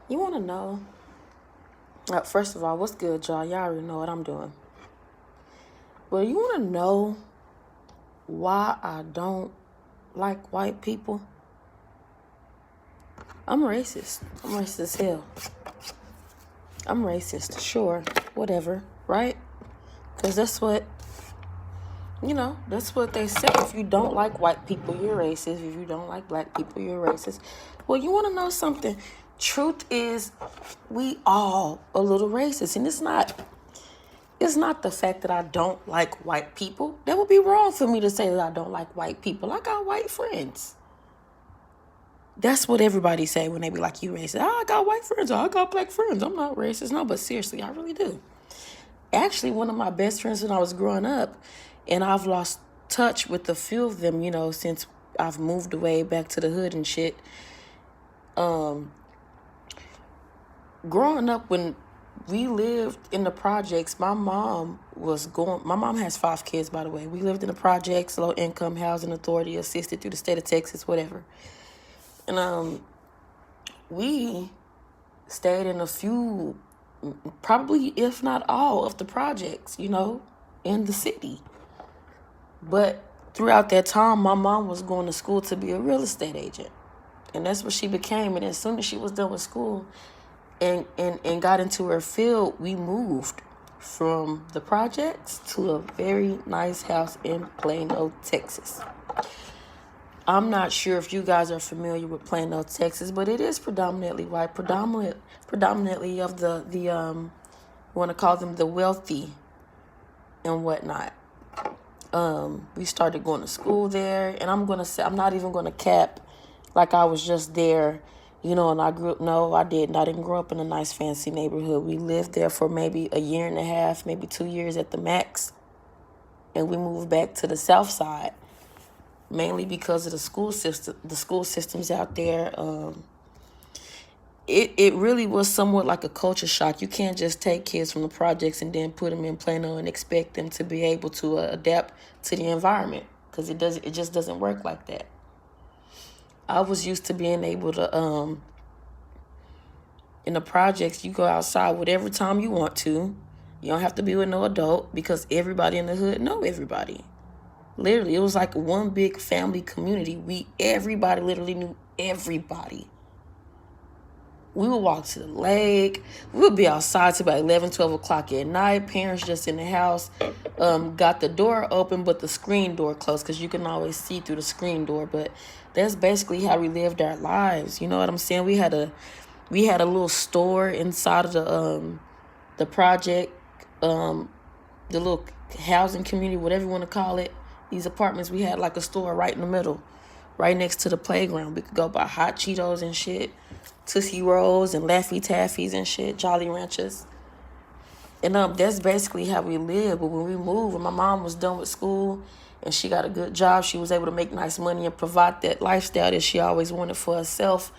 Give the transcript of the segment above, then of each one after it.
You want to know? First of all, what's good, y'all? Y'all already know what I'm doing. But you want to know why I don't like white people? I'm racist. I'm racist as hell. I'm racist, sure, whatever, right? Because that's what they say. If you don't like white people, you're racist. If you don't like black people, you're racist. Well, you want to know something? Truth is, we all a little racist. And it's not the fact that I don't like white people. That would be wrong for me to say that I don't like white people. I got white friends. That's what everybody say when they be like, you racist. I got white friends. I got black friends. I'm not racist. No, but seriously, I really do. Actually, one of my best friends when I was growing up, and I've lost touch with a few of them, since I've moved away back to the hood and shit. Growing up, when we lived in the projects, my mom has 5 kids, by the way. We lived in the projects, low income housing authority, assisted through the state of Texas, whatever. And we stayed in a few, probably if not all of the projects, in the city. But throughout that time, my mom was going to school to be a real estate agent. And that's what she became. And as soon as she was done with school and got into her field, we moved from the projects to a very nice house in Plano, Texas. I'm not sure if you guys are familiar with Plano, Texas, but it is predominantly white, predominantly of the you want to call them the wealthy and whatnot. We started going to school there, and I'm not even gonna cap like I was just there, and I didn't. I didn't grow up in a nice fancy neighborhood. We lived there for maybe a year and a half, maybe 2 years at the max, and we moved back to the south side, mainly because of the school systems out there. It really was somewhat like a culture shock. You can't just take kids from the projects and then put them in Plano and expect them to be able to adapt to the environment, because it just doesn't work like that. I was used to being able to in the projects, you go outside whatever time you want to. You don't have to be with no adult, because everybody in the hood know everybody. Literally, it was like one big family community. Everybody literally knew everybody. We would walk to the lake. We would be outside till about 11, 12 o'clock at night. Parents just in the house. Got the door open, but the screen door closed, because you can always see through the screen door. But that's basically how we lived our lives. You know what I'm saying? We had a little store inside of the project, the little housing community, whatever you want to call it. These apartments, we had like a store right in the middle, right next to the playground. We could go buy hot Cheetos and shit, Tootsie Rolls and Laffy Taffies and shit, Jolly Ranchers. And that's basically how we lived. But when we moved, when my mom was done with school and she got a good job, she was able to make nice money and provide that lifestyle that she always wanted for herself.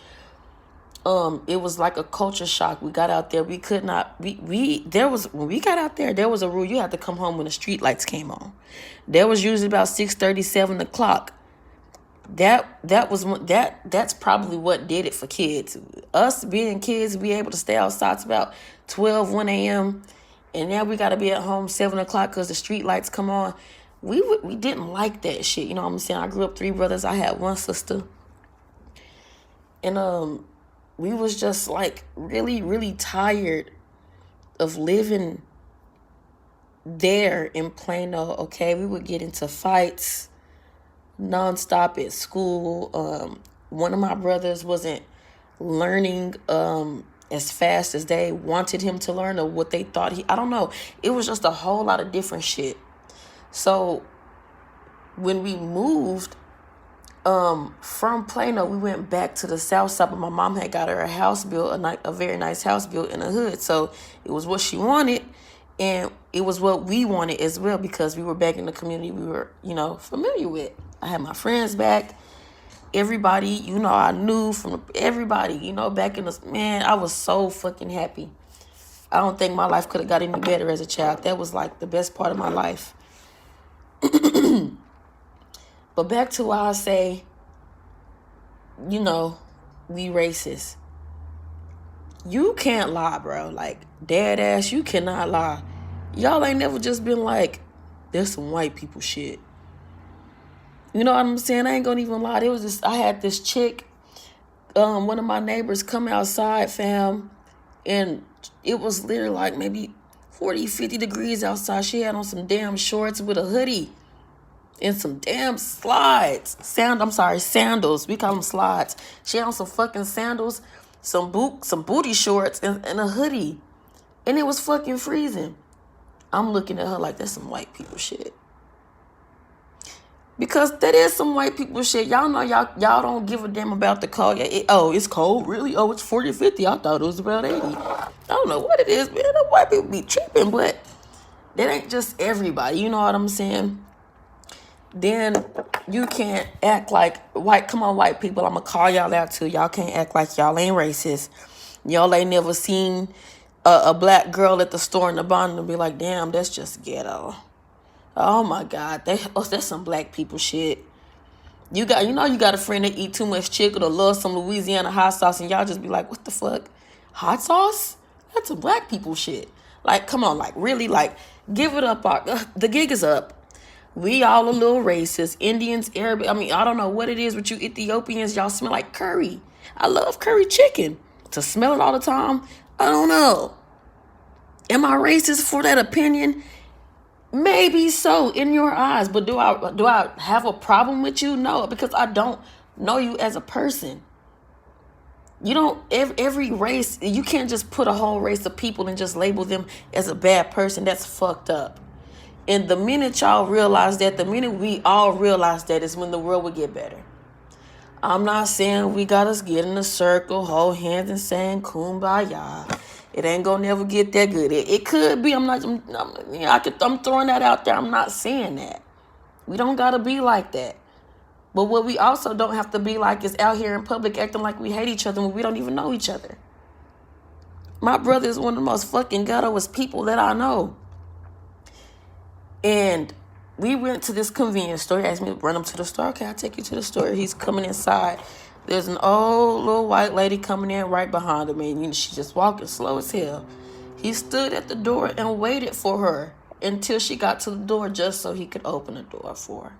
It was like a culture shock. We got out there. We could not. When we got out there was a rule. You had to come home when the street lights came on. There was usually about 6:30, 7 o'clock. That's probably what did it for kids. Us being kids, we able to stay outside to about 12, 1 a.m. And now we got to be at home 7 o'clock because the street lights come on. We didn't like that shit. You know what I'm saying? I grew up 3 brothers. I had 1 sister. And we was just like really, really tired of living there in Plano. Okay, we would get into fights nonstop at school. One of my brothers wasn't learning as fast as they wanted him to learn, or what they thought I don't know. It was just a whole lot of different shit. So when we moved from Plano, we went back to the south side, but my mom had got her a house built, a very nice house built in the hood. So it was what she wanted, and it was what we wanted as well, because we were back in the community we were, familiar with. I had my friends back. Everybody, I knew from everybody, back in the, man, I was so fucking happy. I don't think my life could have got any better as a child. That was like the best part of my life. But back to why I say, we racist. You can't lie, bro. Like, dead ass, you cannot lie. Y'all ain't never just been like, there's some white people shit. You know what I'm saying? I ain't gonna even lie. It was this, I had this chick, one of my neighbors come outside, fam, and it was literally like maybe 40, 50 degrees outside. She had on some damn shorts with a hoodie and some damn slides. Sandals. We call them slides. She had on some fucking sandals, some booty shorts, and a hoodie. And it was fucking freezing. I'm looking at her like, that's some white people shit. Because that is some white people shit. Y'all know y'all don't give a damn about the cold. It's cold? Really? Oh, it's 40 or 50. I thought it was about 80. I don't know what it is, man. The white people be tripping, but that ain't just everybody. You know what I'm saying? Then you can't act like come on, white people. I'm going to call y'all out too. Y'all can't act like y'all ain't racist. Y'all ain't never seen a black girl at the store in the bottom and be like, damn, that's just ghetto. Oh my God, that's some black people shit. You got a friend that eat too much chicken or love some Louisiana hot sauce, and y'all just be like, what the fuck? Hot sauce? That's some black people shit. Like, come on, like, really, like, give it up. The gig is up. We all a little racist. Indians, Arab, I don't know what it is with you Ethiopians. Y'all smell like curry. I love curry chicken. To smell it all the time, I don't know. Am I racist for that opinion? Maybe so in your eyes, but do I have a problem with you? No, because I don't know you as a person. You don't, every race, you can't just put a whole race of people and just label them as a bad person. That's fucked up. And the minute y'all realize that, the minute we all realize that, is when the world will get better. I'm not saying we gotta get in a circle, hold hands and saying kumbaya. It ain't gonna never get that good. It could be. I'm throwing that out there. I'm not saying that. We don't gotta be like that. But what we also don't have to be like is out here in public acting like we hate each other when we don't even know each other. My brother is one of the most fucking ghettoest people that I know. And we went to this convenience store. He asked me to run him to the store. Okay, I'll take you to the store. He's coming inside. There's an old little white lady coming in right behind him, and she's just walking slow as hell. He stood at the door and waited for her until she got to the door just so he could open the door for her.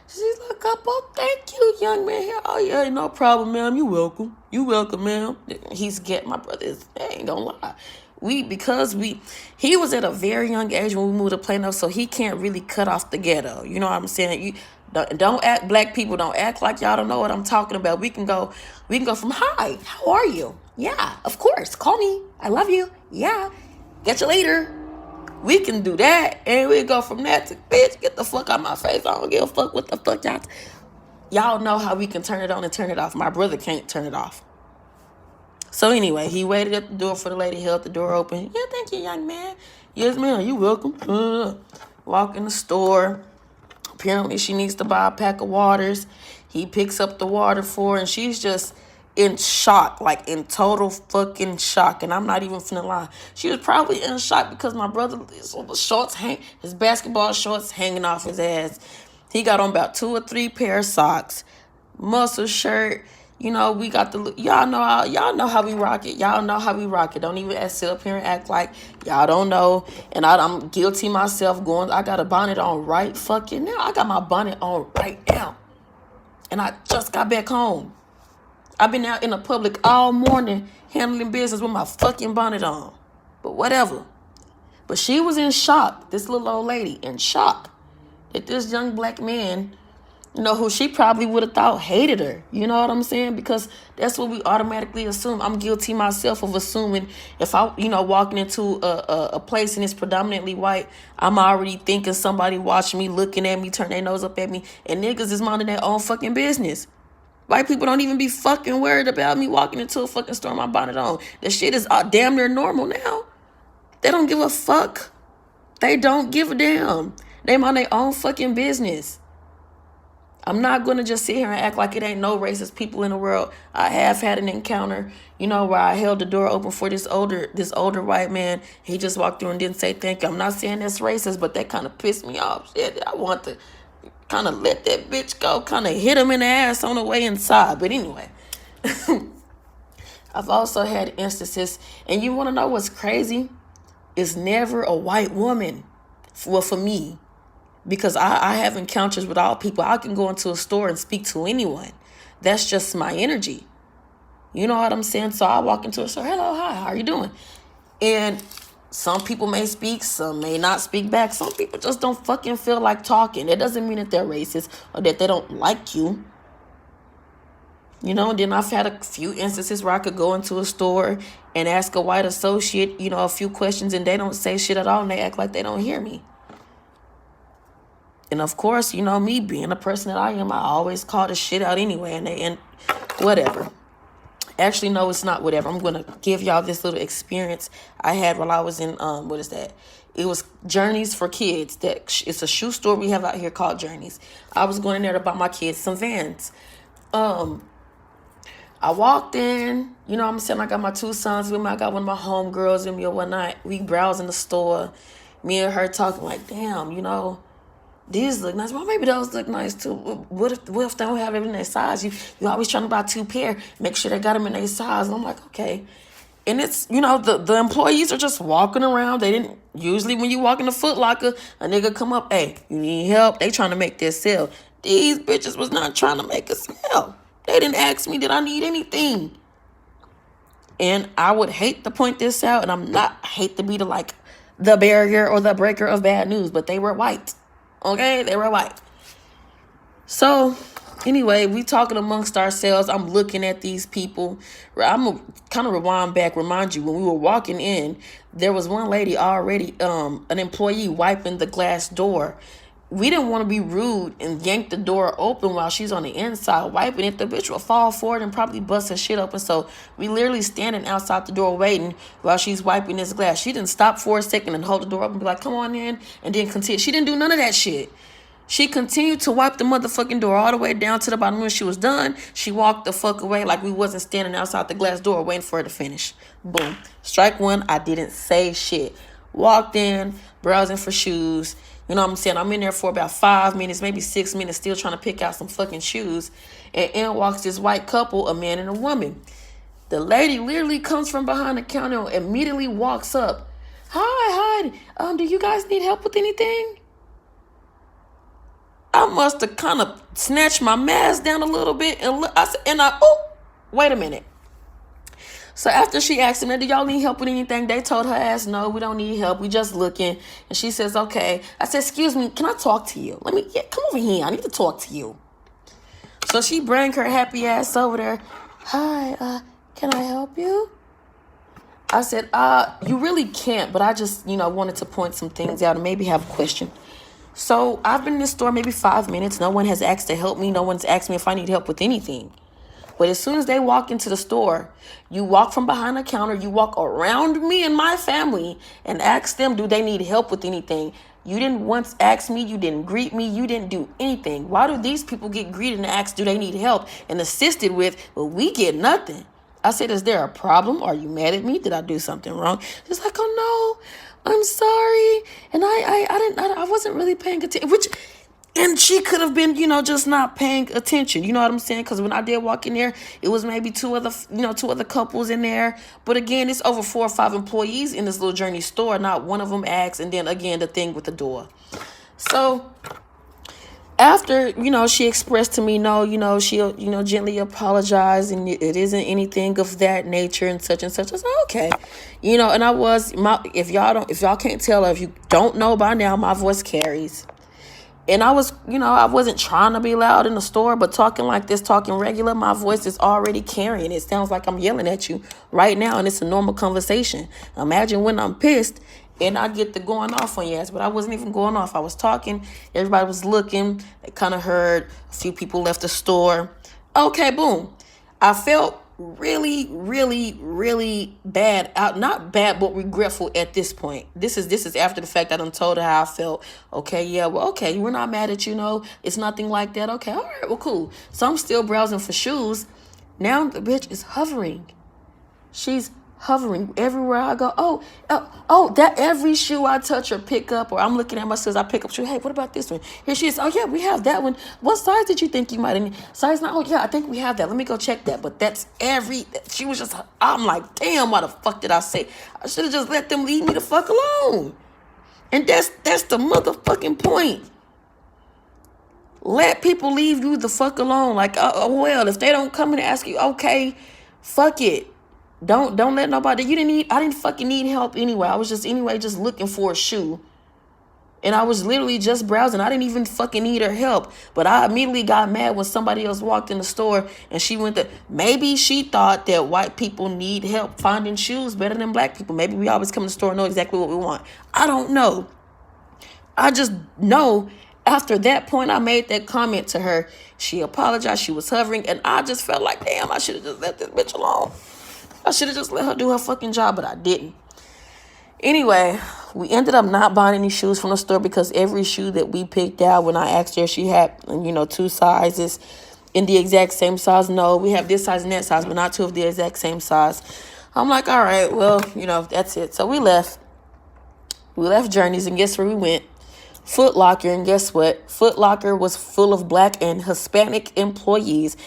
She's like, oh, thank you, young man. Oh, yeah, no problem, ma'am. You welcome. You welcome, ma'am. My brother ain't gonna lie. He was at a very young age when we moved to Plano, so he can't really cut off the ghetto. You know what I'm saying? You don't act, black people, don't act like y'all don't know what I'm talking about. We can go from, hi, how are you? Yeah, of course. Call me. I love you. Yeah. Catch you later. We can do that, and we go from that to, bitch, get the fuck out my face. I don't give a fuck what the fuck y'all know how we can turn it on and turn it off. My brother can't turn it off. So anyway, he waited at the door for the lady, held the door open. Yeah, thank you, young man. Yes, ma'am, you welcome. Walk in the store. Apparently she needs to buy a pack of waters. He picks up the water for her, and she's just in shock, like in total fucking shock. And I'm not even finna lie. She was probably in shock because my brother, his basketball shorts hanging off his ass. He got on about 2 or 3 pair of socks, muscle shirt. You know, we got y'all know how we rock it. Y'all know how we rock it. Don't even sit up here and act like y'all don't know. And I'm guilty myself I got a bonnet on right fucking now. I got my bonnet on right now. And I just got back home. I've been out in the public all morning handling business with my fucking bonnet on. But whatever. But she was in shock, this little old lady, in shock that this young black man, who she probably would have thought hated her. You know what I'm saying? Because that's what we automatically assume. I'm guilty myself of assuming if I, walking into a place and it's predominantly white, I'm already thinking somebody watching me, looking at me, turn their nose up at me, and niggas is minding their own fucking business. White people don't even be fucking worried about me walking into a fucking store with my bonnet on. That shit is damn near normal now. They don't give a fuck. They don't give a damn. They mind their own fucking business. I'm not going to just sit here and act like it ain't no racist people in the world. I have had an encounter, where I held the door open for this older white man. He just walked through and didn't say thank you. I'm not saying that's racist, but that kind of pissed me off. Shit, I want to kind of let that bitch go, kind of hit him in the ass on the way inside. But anyway, I've also had instances, and you want to know what's crazy? It's never a white woman. Well, for me, because I have encounters with all people. I can go into a store and speak to anyone. That's just my energy. You know what I'm saying? So I walk into a store, hello, hi, how are you doing? And some people may speak, some may not speak back. Some people just don't fucking feel like talking. It doesn't mean that they're racist or that they don't like you. You know, then I've had a few instances where I could go into a store and ask a white associate, you know, a few questions and they don't say shit at all and they act like they don't hear me. And of course, you know, me being the person that I am, I always call the shit out anyway and whatever. Actually, no, it's not whatever. I'm going to give y'all this little experience I had while I was in, what is that? It was Journeys for Kids. It's a shoe store we have out here called Journeys. I was going in there to buy my kids some Vans. I walked in, you know what I'm saying? I got my two sons with me. I got one of my homegirls with me one night. We browsing the store. Me and her talking like, damn, you know, these look nice. Well, maybe those look nice too. What if they don't have it in their size? You always trying to buy 2 pair. Make sure they got them in their size. And I'm like, okay. And it's, you know, the employees are just walking around. They didn't, usually when you walk in the Foot Locker, a nigga come up, hey, you need help? They trying to make this sale. These bitches was not trying to make a sale. They didn't ask me, did I need anything? And I would hate to point this out, and I hate to be the barrier or the breaker of bad news, but they were white. Okay? They were white. So, anyway, we talking amongst ourselves. I'm looking at these people. I'm going to kind of remind you, when we were walking in, there was one lady already, an employee wiping the glass door. We didn't want to be rude and yank the door open while she's on the inside wiping it. The bitch will fall forward and probably bust her shit open. So we literally standing outside the door waiting while she's wiping this glass. She didn't stop for a second and hold the door open and be like, come on in, and then continue. She didn't do none of that shit. She continued to wipe the motherfucking door all the way down to the bottom. When she was done, she walked the fuck away like we wasn't standing outside the glass door waiting for her to finish. Boom. Strike one. I didn't say shit. Walked in, browsing for shoes. You know what I'm saying? I'm in there for about 5 minutes, maybe 6 minutes, still trying to pick out some fucking shoes. And in walks this white couple, a man and a woman. The lady literally comes from behind the counter and immediately walks up. Hi. Do you guys need help with anything? I must have kind of snatched my mask down a little bit and wait a minute. So after she asked them, do y'all need help with anything? They told her ass, no, we don't need help. We just looking. And she says, okay. I said, excuse me, can I talk to you? Come over here. I need to talk to you. So she bring her happy ass over there. Hi, can I help you? I said, you really can't, but I just, wanted to point some things out and maybe have a question. So I've been in this store maybe 5 minutes. No one has asked to help me. No one's asked me if I need help with anything. But as soon as they walk into the store, you walk from behind the counter, you walk around me and my family and ask them, do they need help with anything? You didn't once ask me, you didn't greet me, you didn't do anything. Why do these people get greeted and asked, do they need help and assisted with, but we get nothing? I said, is there a problem? Are you mad at me? Did I do something wrong? She's like, oh no, I'm sorry. And I wasn't really paying attention, and she could have been, just not paying attention. You know what I'm saying? Because when I did walk in there, it was maybe two other couples in there. But again, it's over 4 or 5 employees in this little Journey store. Not one of them asked. And then again, the thing with the door. So after, she expressed to me, no, she'll, gently apologize. And it isn't anything of that nature and such. I said, okay. And I was, if y'all can't tell, or if you don't know by now, my voice carries. And I was, I wasn't trying to be loud in the store, but talking like this, talking regular, my voice is already carrying. It sounds like I'm yelling at you right now, and it's a normal conversation. Imagine when I'm pissed and I get to going off on your ass, but I wasn't even going off. I was talking. Everybody was looking. They kind of heard. A few people left the store. Okay, boom. I felt really, really, really bad. Not bad, but regretful at this point. This is after the fact I done told her how I felt. Okay, yeah, well, okay, we're not mad at you, it's nothing like that. Okay, all right, well, cool. So I'm still browsing for shoes. Now the bitch is hovering. She's hovering everywhere I go. Oh, that every shoe I touch or pick up, or I'm looking at my sis, I pick up shoe. Hey, what about this one? Here she is. Oh yeah, we have that one. What size did you think you might need? Size 9. Oh yeah, I think we have that. Let me go check that. But that's she was just, I'm like, damn, why the fuck did I say? I should have just let them leave me the fuck alone. And that's the motherfucking point. Let people leave you the fuck alone. Like, well, if they don't come in and ask you, okay, fuck it. Don't let nobody. I didn't fucking need help anyway. I was just looking for a shoe. And I was literally just browsing. I didn't even fucking need her help. But I immediately got mad when somebody else walked in the store and she went to, maybe she thought that white people need help finding shoes better than black people. Maybe we always come to the store and know exactly what we want. I don't know. I just know after that point I made that comment to her. She apologized. She was hovering. And I just felt like, damn, I should have just let this bitch alone. I should have just let her do her fucking job, but I didn't. Anyway, we ended up not buying any shoes from the store because every shoe that we picked out, when I asked her, she had, 2 sizes in the exact same size. No, we have this size and that size, but not 2 of the exact same size. I'm like, all right, well, that's it. So we left. We left Journeys, and guess where we went? Foot Locker, and guess what? Foot Locker was full of black and Hispanic employees.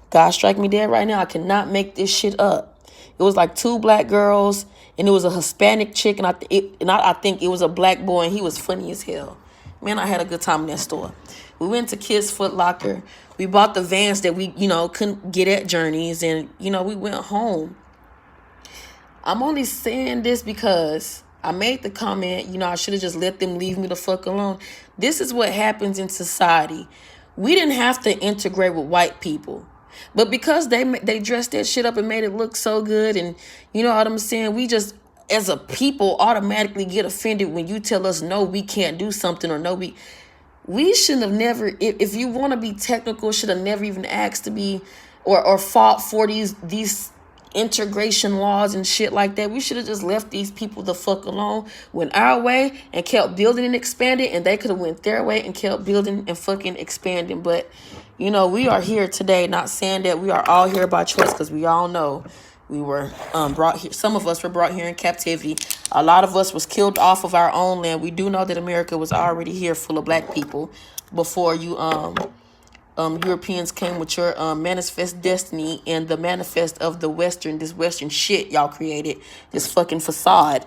God strike me dead right now. I cannot make this shit up. It was like 2 black girls, and it was a Hispanic chick, and I think it was a black boy, and he was funny as hell. Man, I had a good time in that store. We went to Kids Foot Locker. We bought the Vans that we, couldn't get at Journeys, and, we went home. I'm only saying this because I made the comment, I should have just let them leave me the fuck alone. This is what happens in society. We didn't have to integrate with white people. But because they dressed that shit up and made it look so good, and you know what I'm saying, we just, as a people, automatically get offended when you tell us, no, we can't do something, or no, we shouldn't have never, if you want to be technical, should have never even asked to be, or fought for these integration laws and shit like that. We should have just left these people the fuck alone, went our way and kept building and expanding, and they could have went their way and kept building and fucking expanding. But we are here today, not saying that we are all here by choice, because we all know we were brought here. Some of us were brought here in captivity. A lot of us was killed off of our own land. We do know that America was already here full of black people before you Europeans came with your manifest destiny and the manifest of this Western shit y'all created, this fucking facade.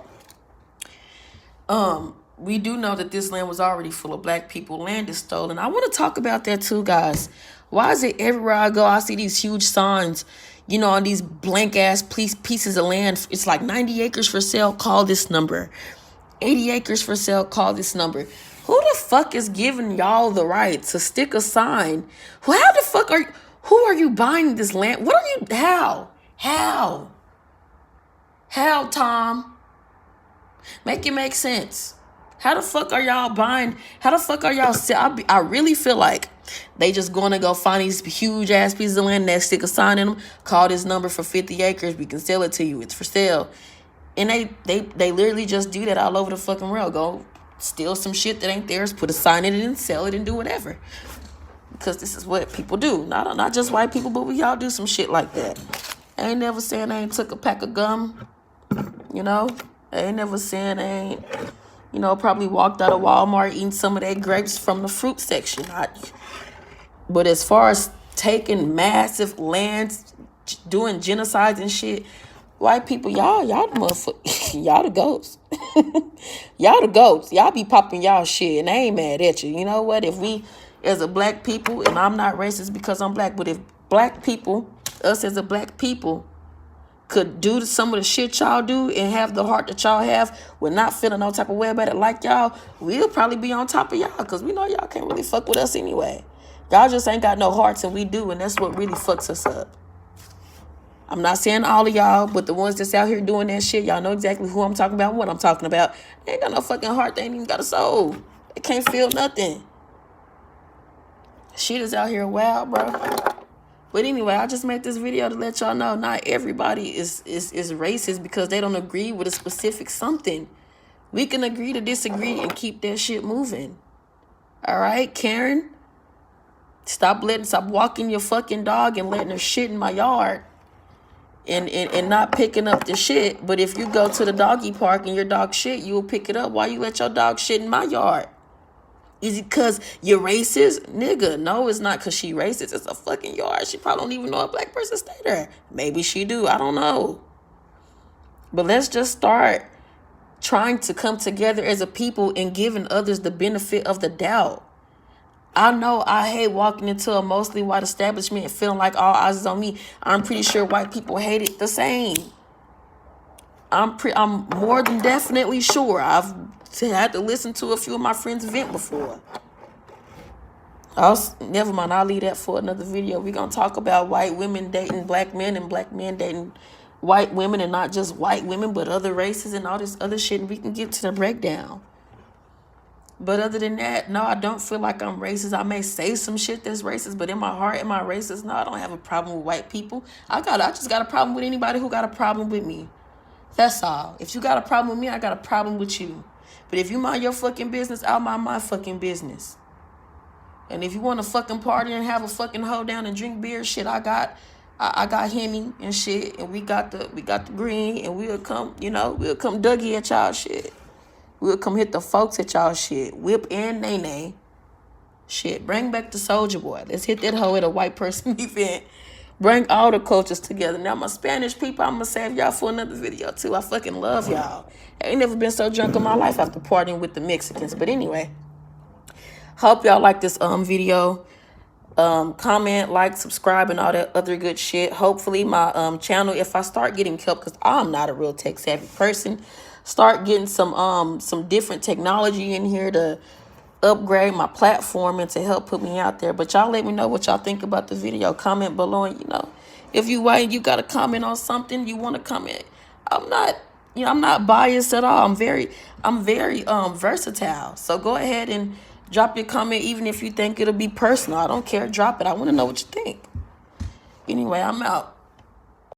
We do know that this land was already full of black people. Land is stolen. I want to talk about that too, guys. Why is it everywhere I go, I see these huge signs, on these blank ass pieces of land? It's like 90 acres for sale, call this number. 80 acres for sale, call this number. Who the fuck is giving y'all the right to stick a sign? Who are you buying this land? How, Tom? Make it make sense. How the fuck are y'all buying? How the fuck are y'all I really feel like they just going to go find these huge ass pieces of land that stick a sign in them. Call this number for 50 acres. We can sell it to you. It's for sale. And they literally just do that all over the fucking world. Go steal some shit that ain't theirs, put a sign in it and sell it and do whatever. Because this is what people do. Not just white people, but we all do some shit like that. I ain't never saying I ain't took a pack of gum. I ain't never saying I ain't, probably walked out of Walmart eating some of that grapes from the fruit section. But as far as taking massive lands, doing genocides and shit, white people, y'all the motherfuckers, y'all the ghosts. Y'all the ghosts. Y'all be popping y'all shit, and I ain't mad at you. You know what? If we, as a black people, and I'm not racist because I'm black, but if black people, us as a black people, could do some of the shit y'all do and have the heart that y'all have, with not feeling no type of way about it like y'all, we'll probably be on top of y'all, because we know y'all can't really fuck with us anyway. Y'all just ain't got no hearts, and we do, and that's what really fucks us up. I'm not saying all of y'all, but the ones that's out here doing that shit, y'all know exactly who I'm talking about and what I'm talking about. They ain't got no fucking heart. They ain't even got a soul. They can't feel nothing. Shit is out here wild, bro. But anyway, I just made this video to let y'all know not everybody is racist because they don't agree with a specific something. We can agree to disagree and keep that shit moving. All right, Karen? Stop walking your fucking dog and letting her shit in my yard. and not picking up the shit. But if you go to the doggy park and your dog shit, you will pick it up. Why you let your dog shit in my yard? Is it because you're racist? Nigga, no, it's not because she racist. It's a fucking yard. She probably don't even know a black person stay there. Maybe she do. I don't know. But let's just start trying to come together as a people and giving others the benefit of the doubt. I know I hate walking into a mostly white establishment and feeling like all eyes is on me. I'm pretty sure white people hate it the same. I'm more than definitely sure. I've had to listen to a few of my friends vent before. Never mind, I'll leave that for another video. We're going to talk about white women dating black men and black men dating white women, and not just white women, but other races and all this other shit, and we can get to the breakdown. But other than that, no, I don't feel like I'm racist. I may say some shit that's racist, but in my heart, am I racist? No, I don't have a problem with white people. I just got a problem with anybody who got a problem with me. That's all. If you got a problem with me, I got a problem with you. But if you mind your fucking business, I'll mind my fucking business. And if you want to fucking party and have a fucking hoe down and drink beer, shit, I got Henny and shit, and we got the green, and we'll come Dougie at y'all shit. We'll come hit the folks at y'all shit. Whip and Nene. Shit, bring back the Soulja Boy. Let's hit that hoe at a white person event. Bring all the cultures together. Now, my Spanish people, I'm going to save y'all for another video, too. I fucking love y'all. I ain't never been so drunk in my life after partying with the Mexicans. But anyway, hope y'all like this video. Comment, like, subscribe, and all that other good shit. Hopefully, my channel, if I start getting help, because I'm not a real tech-savvy person, start getting some different technology in here to upgrade my platform and to help put me out there. But y'all let me know what y'all think about the video. Comment below, and if you white and you got to comment on something, you want to comment. I'm not biased at all. I'm very versatile. So go ahead and drop your comment, even if you think it'll be personal. I don't care. Drop it. I want to know what you think. Anyway, I'm out.